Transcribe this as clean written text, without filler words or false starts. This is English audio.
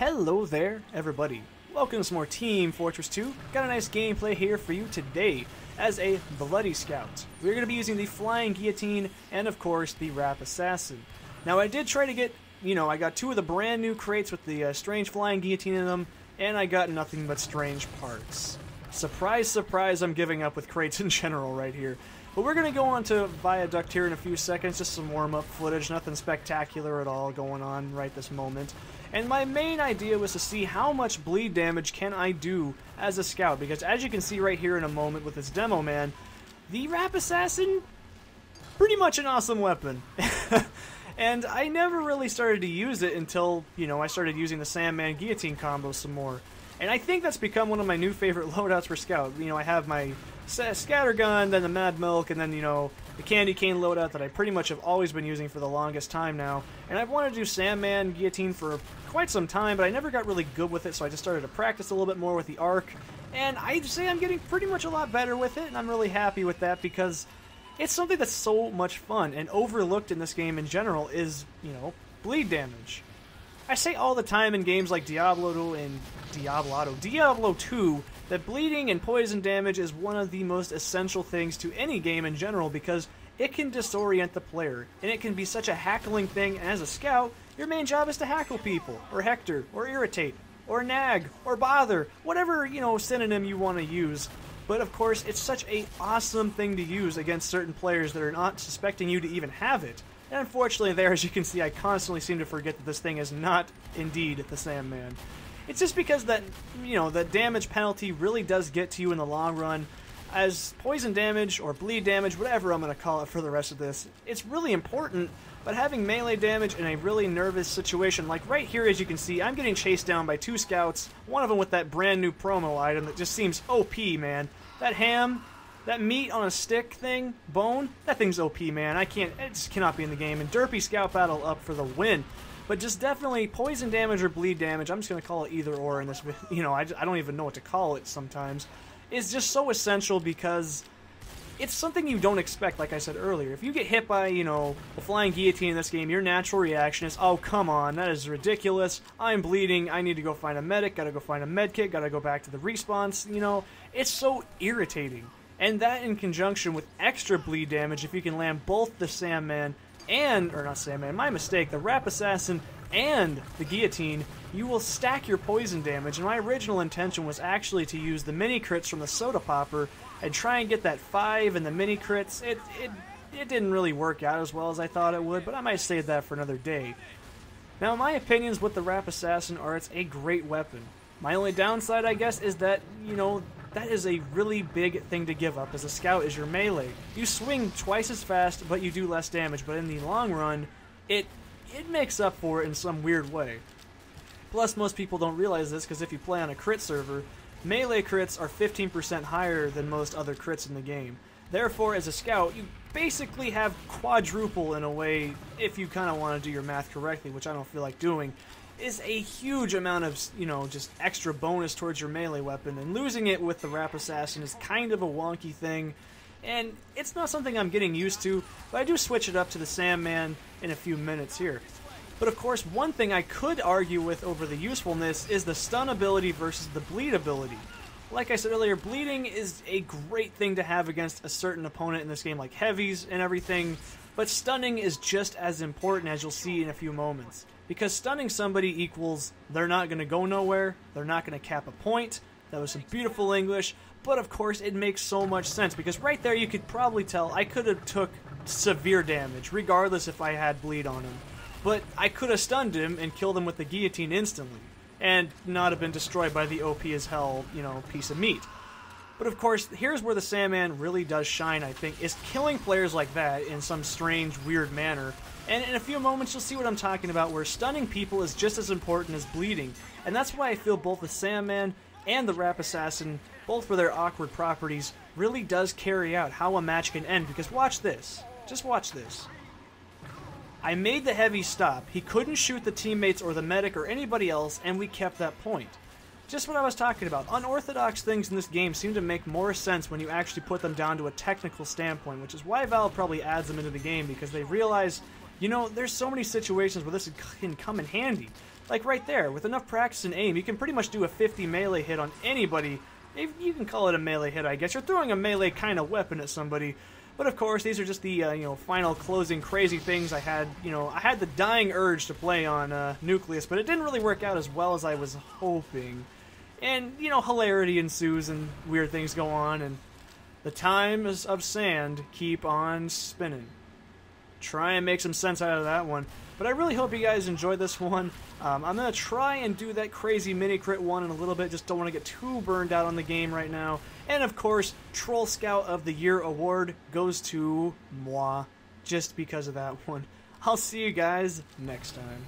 Hello there, everybody. Welcome to some more Team Fortress 2. Got a nice gameplay here for you today as a Bloody Scout. We're going to be using the Flying Guillotine and, of course, the Rap Assassin. Now, I did try to get, I got two of the brand new crates with the strange Flying Guillotine in them, and I got nothing but strange parts. Surprise, surprise, I'm giving up with crates in general right here. But we're going to go on to Viaduct here in a few seconds, just some warm-up footage, nothing spectacular at all going on right this moment. And my main idea was to see how much bleed damage can I do as a scout, because as you can see right here in a moment with this demo man, the Rap Assassin, pretty much an awesome weapon. And I never really started to use it until, I started using the Sandman Guillotine combo some more. And I think that's become one of my new favorite loadouts for Scout. I have my Scattergun, then the Mad Milk, and then, the Candy Cane loadout that I pretty much have always been using for the longest time now. And I've wanted to do Sandman Guillotine for quite some time, but I never got really good with it, so I just started to practice a little bit more with the Arc. And I'd say I'm getting pretty much a lot better with it, and I'm really happy with that because it's something that's so much fun and overlooked in this game in general is, bleed damage. I say all the time in games like Diablo 2 that bleeding and poison damage is one of the most essential things to any game in general because it can disorient the player, and it can be such a hackling thing, and as a scout, your main job is to hackle people, or hector, or irritate, or nag, or bother, whatever, synonym you want to use. But of course, it's such an awesome thing to use against certain players that are not suspecting you to even have it. And unfortunately there, as you can see, I constantly seem to forget that this thing is not indeed the Sandman. It's just because that, the damage penalty really does get to you in the long run. As poison damage, or bleed damage, whatever I'm going to call it for the rest of this, it's really important, but having melee damage in a really nervous situation, like right here as you can see, I'm getting chased down by two scouts, one of them with that brand new promo item that just seems OP, man. That ham, that meat on a stick thing, bone, that thing's OP, man. It just cannot be in the game. And Derpy Scout Battle up for the win. But just definitely poison damage or bleed damage, I'm just going to call it either or in this, I don't even know what to call it sometimes, is just so essential because it's something you don't expect, like I said earlier. If you get hit by, the Flying Guillotine in this game, your natural reaction is, oh, come on, that is ridiculous, I'm bleeding, I need to go find a medic, gotta go find a medkit, gotta go back to the respawns, it's so irritating. And that in conjunction with extra bleed damage, if you can land both the Sandman and, or not Sandman, my mistake, the Rap Assassin and the Guillotine, you will stack your poison damage, and my original intention was actually to use the mini crits from the Soda Popper and try and get that 5 and the mini crits. It didn't really work out as well as I thought it would, but I might save that for another day. Now, my opinions with the Rap Assassin are it's a great weapon. My only downside, I guess, is that, that is a really big thing to give up as a scout is your melee. You swing twice as fast, but you do less damage, but in the long run, it makes up for it in some weird way. Plus, most people don't realize this because if you play on a crit server, melee crits are 15% higher than most other crits in the game. Therefore, as a scout, you basically have quadruple in a way, if you kind of want to do your math correctly, which I don't feel like doing, is a huge amount of, just extra bonus towards your melee weapon, and losing it with the Rap Assassin is kind of a wonky thing, and it's not something I'm getting used to, but I do switch it up to the Sandman in a few minutes here. But of course, one thing I could argue with over the usefulness is the stun ability versus the bleed ability. Like I said earlier, bleeding is a great thing to have against a certain opponent in this game, like heavies and everything, but stunning is just as important, as you'll see in a few moments. Because stunning somebody equals they're not going to go nowhere, they're not going to cap a point. That was some beautiful English, but of course it makes so much sense, because right there you could probably tell I could have took severe damage, regardless if I had bleed on him. But I could have stunned him and killed him with the guillotine instantly, and not have been destroyed by the OP as hell, piece of meat. But of course, here's where the Sandman really does shine, I think, is killing players like that in some strange, weird manner. And in a few moments, you'll see what I'm talking about, where stunning people is just as important as bleeding. And that's why I feel both the Sandman and the Rap Assassin, both for their awkward properties, really does carry out how a match can end. Because watch this. Just watch this. I made the heavy stop. He couldn't shoot the teammates or the medic or anybody else, and we kept that point. Just what I was talking about. Unorthodox things in this game seem to make more sense when you actually put them down to a technical standpoint, which is why Valve probably adds them into the game, because they realize, there's so many situations where this can come in handy. Like right there, with enough practice and aim, you can pretty much do a 50 melee hit on anybody. If you can call it a melee hit, I guess. You're throwing a melee kind of weapon at somebody. But of course, these are just the final closing crazy things I had. I had the dying urge to play on Nucleus, but it didn't really work out as well as I was hoping. And hilarity ensues and weird things go on, and the times of sand keep on spinning. Try and make some sense out of that one. But I really hope you guys enjoyed this one. I'm going to try and do that crazy mini crit one in a little bit. Just don't want to get too burned out on the game right now. And of course, Troll Scout of the Year award goes to moi, just because of that one. I'll see you guys next time.